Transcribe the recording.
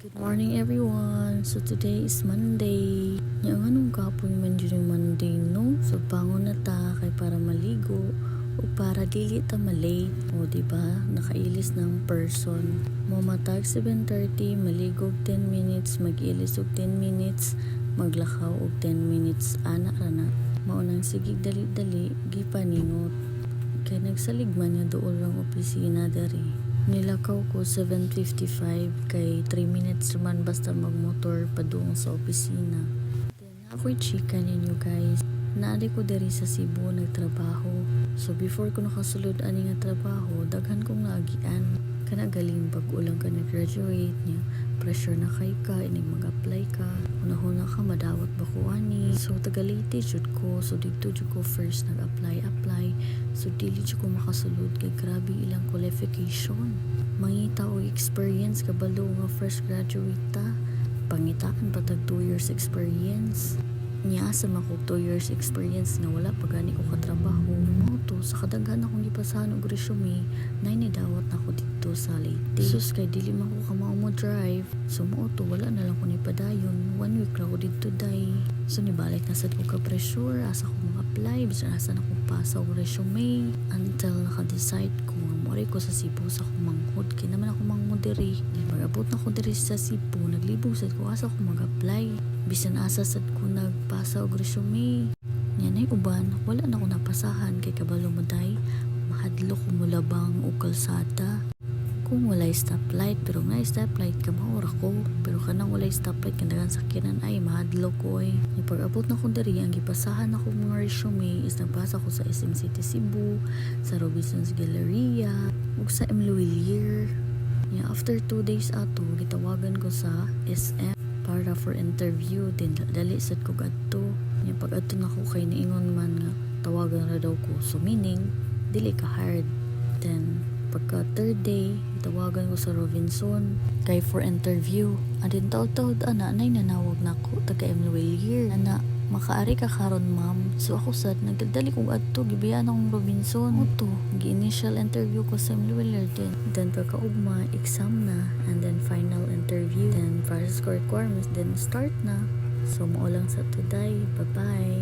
Good morning everyone. So today is Monday. Yang anong kapoy man dyan yung Monday no? So bangon na ta kay para maligo o para dili ta malate. O diba? Nakailis ng person. Mamatag 7:30, maligo og 10 minutes, mag-ilis og 10 minutes, maglakaw og 10 minutes. Ana ra na. Maunang sigig dali-dali gipaningot. Kay nagsaligman nga dool ang opisina diri. Nilakaw ko 7:55 kay 3 minutes naman basta magmotor padung sa opisina. Then ako'y chika ninyo guys. Naadi ko diri sa Cebu nagtrabaho. So before ko nakasulod ani nga trabaho, daghan kong naagian. Kana galing bago lang ka nag-graduate niya. Pressure na kay ka, inig mag-apply ka. Una-una ka, madawat ba ko ani. So tagalite jud ko. So dito jud ko first nag-apply. So dili jud ko makasulod kay grabe ilang qualification. Mangita o experience kabalo nga fresh graduate ta. Pangitaan patag 2 years experience. Niya sa mako 2 years experience na wala pa gani ko katrabaho. Moto sa kadaghan akong gipasahan og resume, nay nidawat na ako dito sa Leyte. Sus kay dili man ko kamao mo drive. So moto wala na lang ko ni padayon. 1 week ra ko dito day. So nibalik na sad ko ka pressure asa ko mag-apply bisan asa na ko pasa og resume until naka-decide ko nga mori ko sa Cebu sa akong manghod kay naman ako manghod diri. Pag-abot na ko diri sa Cebu, naglibog sad ko asa ko mag-apply. Bisan asa sad ko nagpasa og resume. Yan ay uban, wala na ko napasahan kay kabalo maday. Mahadlo ko mulabang og kalsada. Kung walay stoplight, pero nga stoplight ka maura ko. Pero kanang walay stoplight kandagan sakyanan ay mahadlo ko eh. Pag-abot na ko diri, ang gipasahan ako mga resume is nagpasa ko sa SM City Cebu, sa Robinsons Galleria, ug sa M. Luwilier. After 2 days ato, gitawagan ko sa SM para for interview. Then dali sad ko gadto. Pag adto na ko kay niingon man nga tawagan ra daw ko. So meaning dili ka hired. Then pagka third day, tawagan ko sa Robinson kay for interview. Adin taud-taud ana nay nanawag nako taga Emluwelier ana makaari ka karon ma'am. So ako sad nagdali kog adto gibiyan akong Robinson. Moto gi-initial interview ko sa Emluwelier then pagkaugma exam na and then final interview then process requirements then start na. So mo lang sa today. Bye bye.